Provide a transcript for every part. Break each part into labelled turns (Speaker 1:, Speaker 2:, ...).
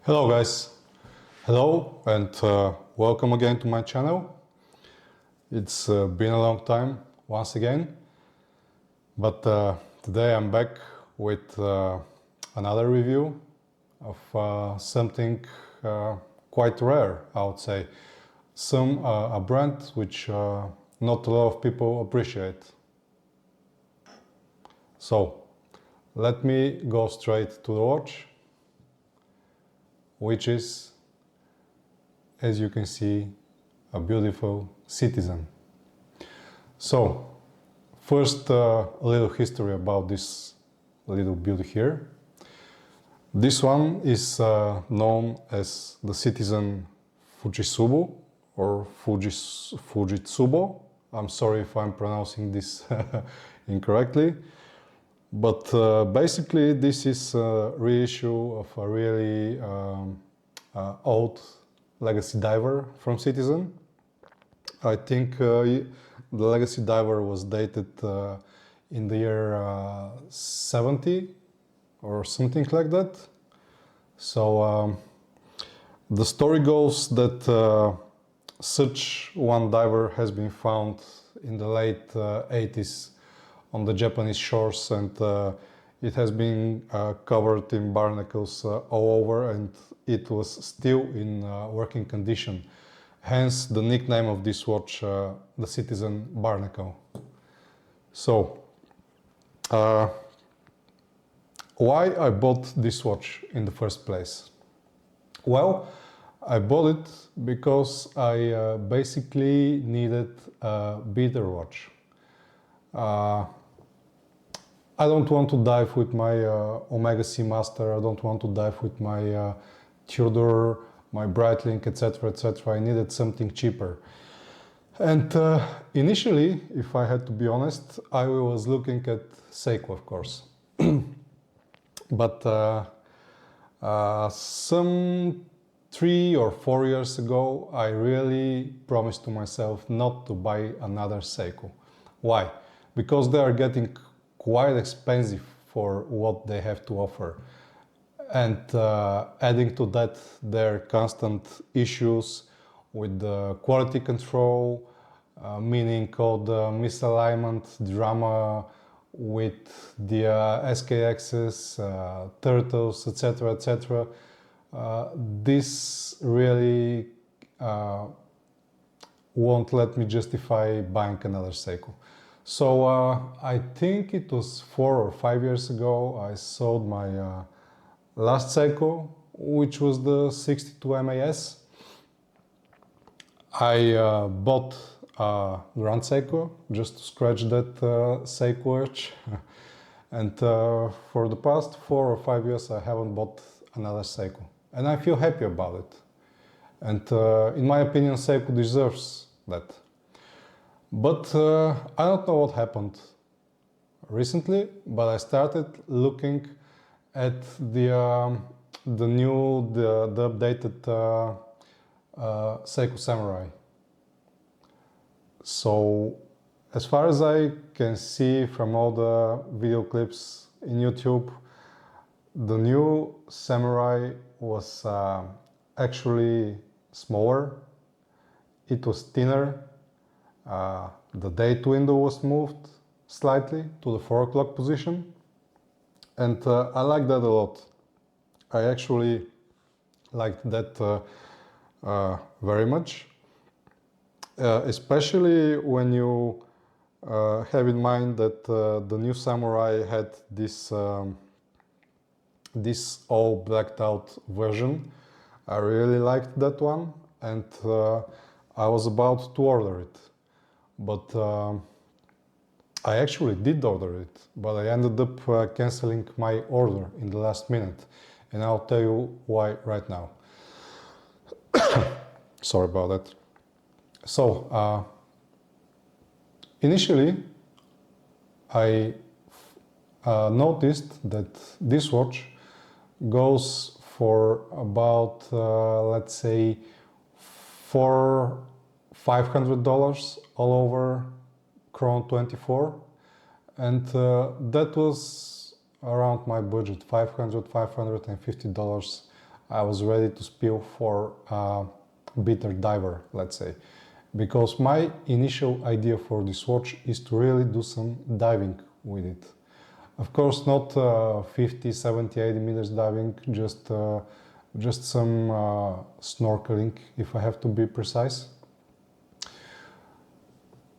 Speaker 1: Hello guys, hello and welcome again to my channel. It's been a long time once again, but today I'm back with another review of something quite rare, I would say. A brand which not a lot of people appreciate. So let me go straight to the watch, which is, as you can see, a beautiful Citizen. So first, a little history about this little beauty here. This one is known as the Citizen Fujitsubo or Fujitsubo. I'm sorry if I'm pronouncing this incorrectly. But basically this is a reissue of a really old legacy diver from Citizen. I think the legacy diver was dated in the year 70 or something like that. So the story goes that such one diver has been found in the late 80s on the Japanese shores, and it has been covered in barnacles all over, and it was still in working condition. Hence the nickname of this watch, the Citizen Barnacle. So why I bought this watch in the first place? Well, I bought it because I basically needed a beater watch. I don't want to dive with my Omega Seamaster, I don't want to dive with my Tudor, my Breitling, etc, etc. I needed something cheaper. And initially, if I had to be honest, I was looking at Seiko, of course. But some 3 or 4 years ago, I really promised to myself not to buy another Seiko. Why? Because they are getting quite expensive for what they have to offer, and adding to that their constant issues with the quality control, meaning all the misalignment drama with the SKXs, turtles, etc, etc. This really won't let me justify buying another Seiko. So I think it was 4 or 5 years ago I sold my last Seiko, which was the 62MAS. I bought a Grand Seiko just to scratch that Seiko itch. And for the past 4 or 5 years I haven't bought another Seiko. And I feel happy about it. And in my opinion, Seiko deserves that. But I don't know what happened recently, but I started looking at the updated Seiko Samurai. So as far as I can see from all the video clips in YouTube, the new Samurai was actually smaller, it was thinner. The date window was moved slightly to the 4 o'clock position, and I like that a lot. I actually liked that very much, especially when you have in mind that the new Samurai had this this all blacked out version. I really liked that one, and I was about to order it. But I actually did order it, but I ended up cancelling my order in the last minute, and I'll tell you why right now. Sorry about that. So initially I noticed that this watch goes for about let's say $500 all over Chrome 24, and that was around my budget, $550 I was ready to spill for a better diver, let's say. Because my initial idea for this watch is to really do some diving with it. Of course, not 50, 70, 80 meters diving, just some snorkeling, if I have to be precise.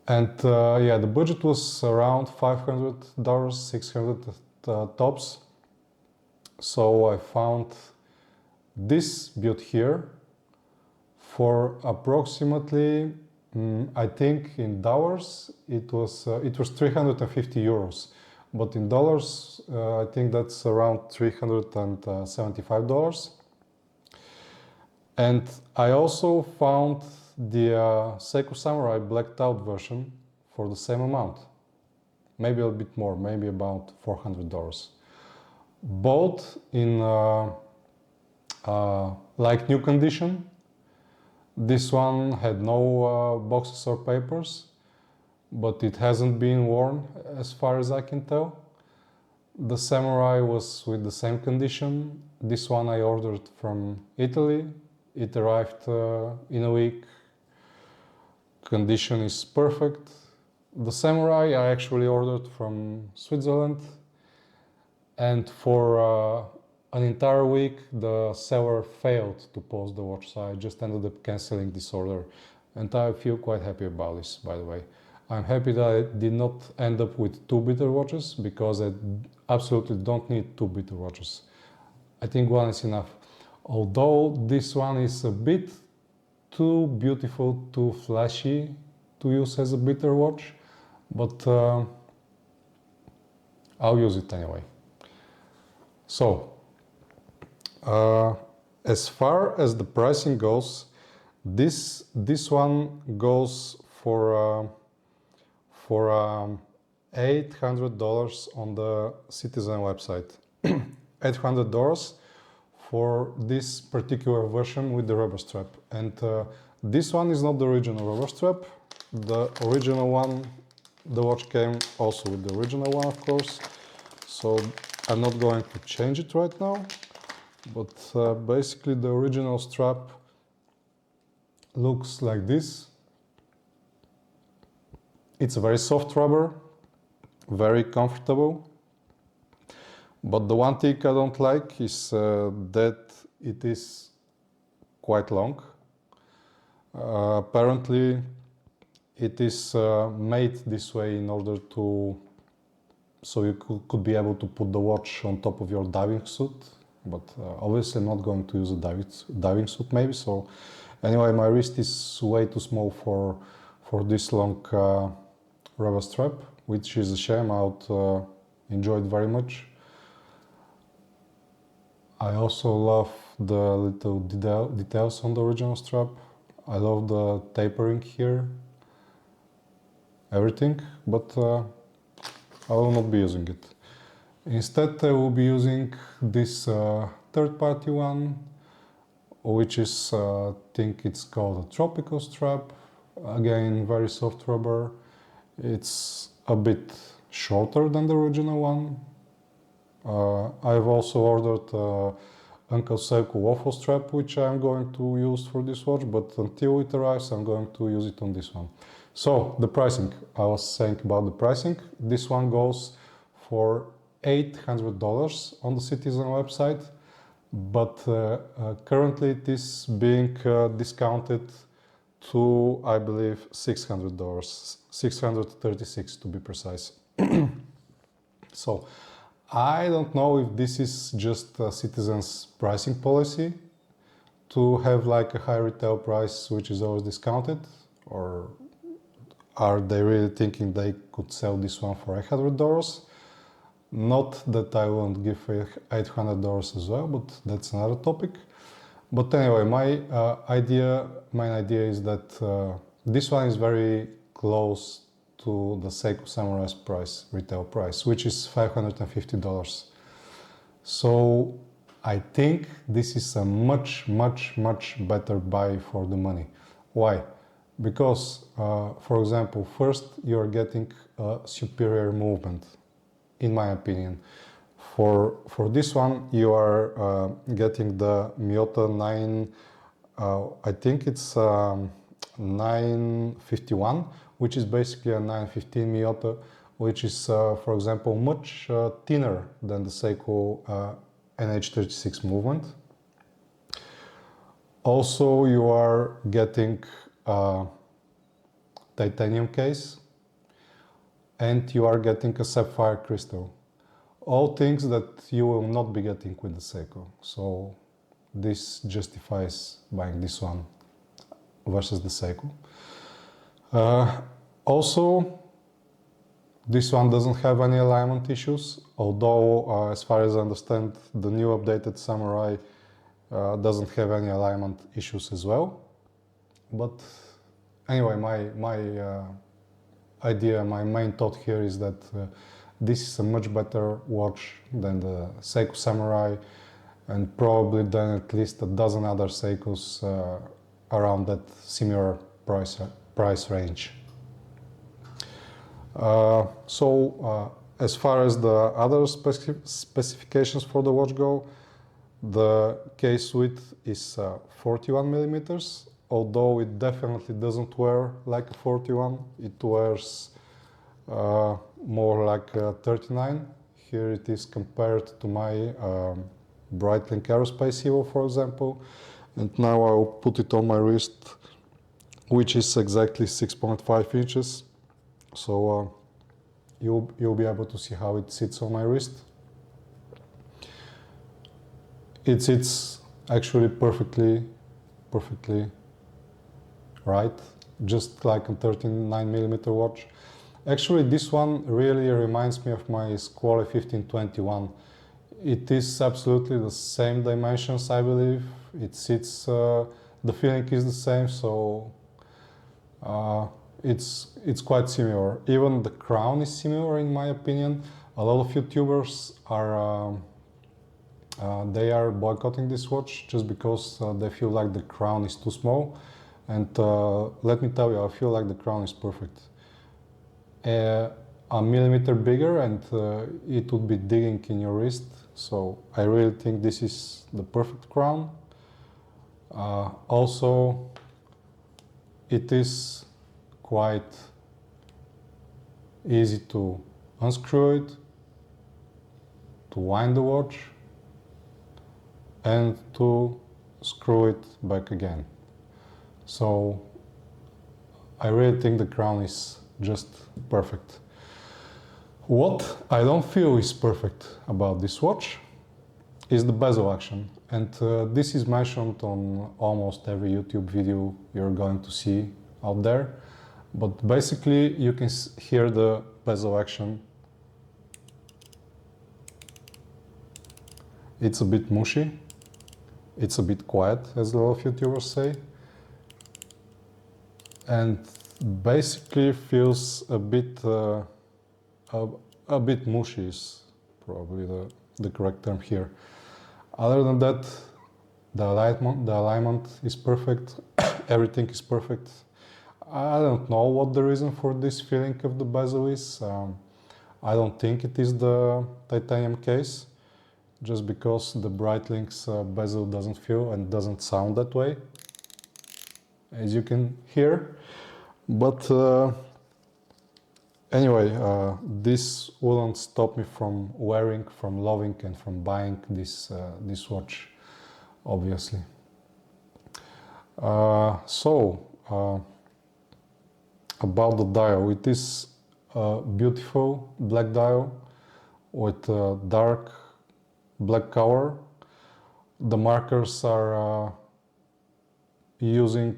Speaker 1: And yeah, the budget was around $500, $600 tops. So I found this built here for approximately, I think in dollars it was 350 euros, but in dollars I think that's around $375. And I also found the Seiko Samurai blacked out version for the same amount, maybe a bit more, maybe about $400. Both in like new condition. This one had no boxes or papers, but it hasn't been worn as far as I can tell. The Samurai was with the same condition. This one I ordered from Italy. It arrived in a week. Condition is perfect. The Samurai I actually ordered from Switzerland, and for an entire week the seller failed to post the watch, so I just ended up cancelling this order, and I feel quite happy about this, by the way. I'm happy that I did not end up with two beater watches, because I absolutely don't need two beater watches. I think one is enough. Although this one is a bit too beautiful, too flashy to use as a beater watch, but I'll use it anyway. So, as far as the pricing goes, this one goes for $800 on the Citizen website. $800 for this particular version with the rubber strap. And this one is not the original rubber strap. The original one, the watch came also with the original one, of course. So I'm not going to change it right now. But basically the original strap looks like this. It's a very soft rubber, very comfortable. But the one thing I don't like is that it is quite long. Apparently it is made this way in order to, so you could be able to put the watch on top of your diving suit. But obviously I'm not going to use a diving suit maybe. So anyway, my wrist is way too small for this long rubber strap, which is a shame. I would enjoy it very much. I also love the little details on the original strap. I love the tapering here, everything, but I will not be using it. Instead, I will be using this third-party one, which is, I think it's called a tropical strap. Again, very soft rubber. It's a bit shorter than the original one. I've also ordered Uncle Seiko waffle strap, which I'm going to use for this watch, but until it arrives, I'm going to use it on this one. So, the pricing. I was saying about the pricing. This one goes for $800 on the Citizen website, but currently it is being discounted to, I believe, $600, $636 to be precise. So, I don't know if this is just Citizen's pricing policy to have like a high retail price which is always discounted, or are they really thinking they could sell this one for $800? Not that I won't give $800 as well, but that's another topic. But anyway, my main idea is that this one is very close to the Seiko Samurai's price, retail price, which is $550. So I think this is a much better buy for the money. Why? Because, for example, first you're getting a superior movement, in my opinion. For this one, you are getting the Miyota 9, I think it's 951, which is basically a 915 Miyota, which is, for example, much thinner than the Seiko NH36 movement. Also, you are getting a titanium case, and you are getting a sapphire crystal. All things that you will not be getting with the Seiko. So this justifies buying this one versus the Seiko. Also, this one doesn't have any alignment issues, although as far as I understand, the new updated Samurai doesn't have any alignment issues as well. But anyway, my idea, my main thought here is that this is a much better watch than the Seiko Samurai, and probably than at least a dozen other Seikos around that similar price range. As far as the other specifications for the watch go, the case width is 41 millimeters, although it definitely doesn't wear like a 41. It wears more like a 39. Here it is compared to my Breitling Aerospace Evo, for example. And now I'll put it on my wrist, which is exactly 6.5 inches. So you'll be able to see how it sits on my wrist. It sits actually perfectly right, just like a 39 millimeter watch. Actually, this one really reminds me of my Squall 1521. It is absolutely the same dimensions, I believe. It sits, the feeling is the same, so it's quite similar. Even the crown is similar in my opinion. A lot of YouTubers are they are boycotting this watch just because they feel like the crown is too small. And let me tell you, I feel like the crown is perfect. A millimeter bigger and it would be digging in your wrist. So I really think this is the perfect crown. Also, it is quite easy to unscrew it, to wind the watch, and to screw it back again. So I really think the crown is just perfect. What I don't feel is perfect about this watch is the bezel action. And this is mentioned on almost every YouTube video you're going to see out there. But basically you can hear the bezel action. It's a bit mushy. It's a bit quiet, as a lot of YouTubers say. And basically feels a bit mushy is probably the correct term here. Other than that, the alignment is perfect. Everything is perfect. I don't know what the reason for this feeling of the bezel is. I don't think it is the titanium case, just because the Breitling's bezel doesn't feel and doesn't sound that way, as you can hear. But anyway, this wouldn't stop me from wearing, from loving, and from buying this watch, obviously. About the dial, it is a beautiful black dial with a dark black color. The markers are utilizing,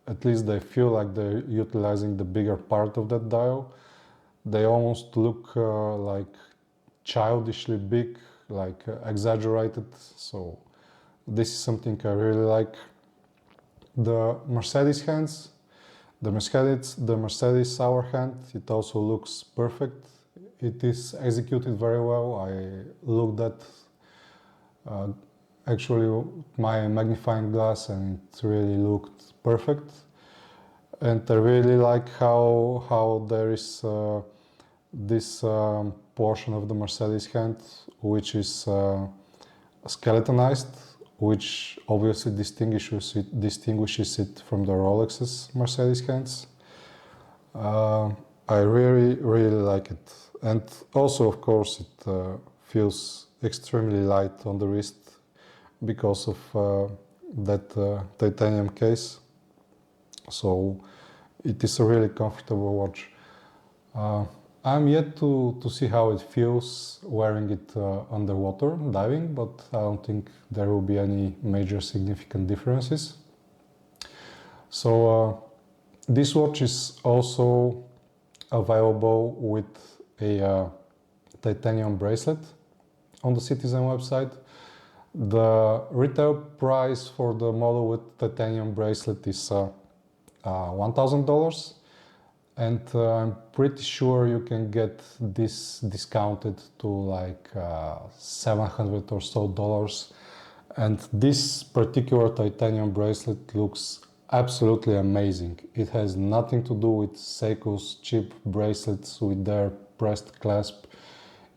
Speaker 1: at least they feel like they're utilizing the bigger part of that dial. They almost look like childishly big, like exaggerated. So this is something I really like. The Mercedes hands, the Mercedes hour hand, it also looks perfect. It is executed very well. I looked at actually my magnifying glass and it really looked perfect. And I really like how there is this portion of the Mercedes hand which is skeletonized, which obviously distinguishes it from the Rolex's Mercedes hands. I really like it, and also of course it feels extremely light on the wrist because of that titanium case. So it is a really comfortable watch. I'm yet to see how it feels wearing it underwater diving, but I don't think there will be any major significant differences. So this watch is also available with a titanium bracelet on the Citizen website. The retail price for the model with titanium bracelet is $1,000, and I'm pretty sure you can get this discounted to like $700 or so. And this particular titanium bracelet looks absolutely amazing. It has nothing to do with Seiko's cheap bracelets with their pressed clasp.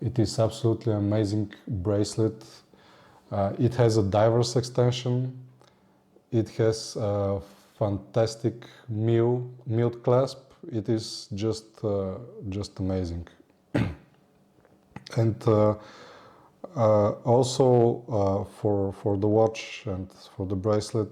Speaker 1: It is absolutely amazing bracelet. It has a diverse extension. It has a fantastic milled clasp. It is just amazing. And also for the watch and for the bracelet,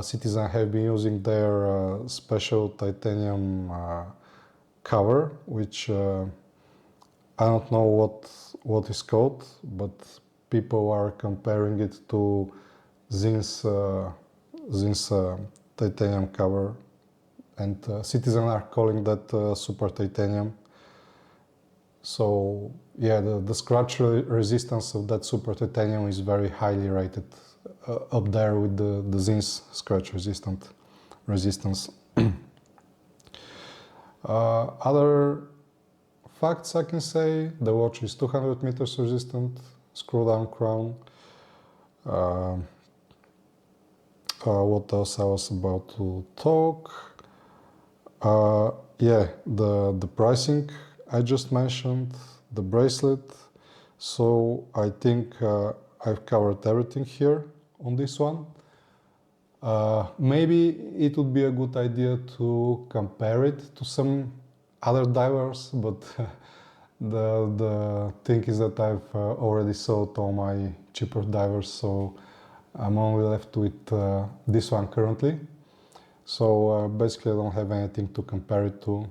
Speaker 1: Citizen have been using their special titanium cover, which I don't know what is called, but people are comparing it to Zin's titanium cover, and Citizen are calling that super titanium. So yeah, the scratch resistance of that super titanium is very highly rated, up there with the Zin's scratch resistance. Other facts I can say: the watch is 200 meters resistant, screw down crown. What else I was about to talk? Yeah, the pricing I just mentioned, the bracelet. So I think I've covered everything here on this one. Maybe it would be a good idea to compare it to some other divers, but the thing is that I've already sold all my cheaper divers, so I'm only left with this one currently. So basically I don't have anything to compare it to.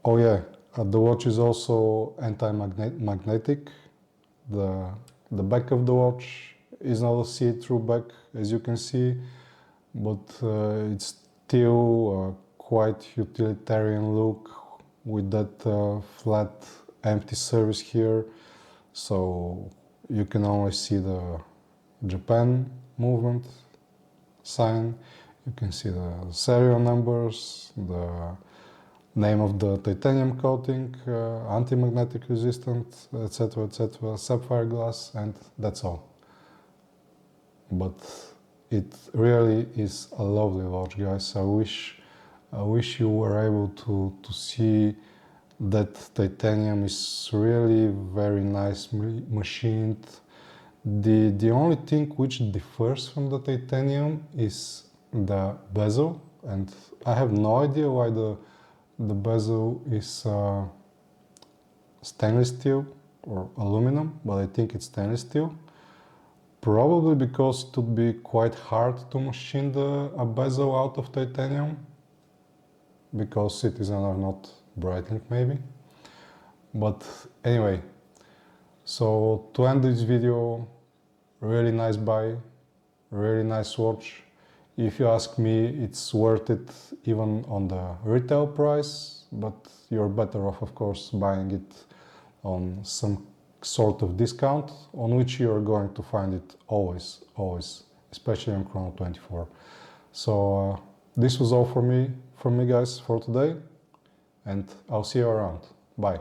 Speaker 1: Oh yeah, the watch is also anti-magnetic. The back of the watch is not a see-through back, as you can see, but it's still quite utilitarian look with that flat empty surface here. So you can only see the Japan movement sign, you can see the serial numbers, the name of the titanium coating, anti-magnetic resistant, etc., sapphire glass, and that's all. But it really is a lovely watch, guys. I wish you were able to see that titanium is really very nice machined. The only thing which differs from the titanium is the bezel, and I have no idea why the bezel is stainless steel or aluminum, but I think it's stainless steel. Probably because it would be quite hard to machine a bezel out of titanium, because Citizen are not Breitling maybe. But anyway, so to end this video, really nice buy, really nice watch. If you ask me, it's worth it even on the retail price, but you're better off, of course, buying it on some sort of discount, on which you're going to find it always, especially on Chrono 24. So this was all from me guys for today, and I'll see you around. Bye.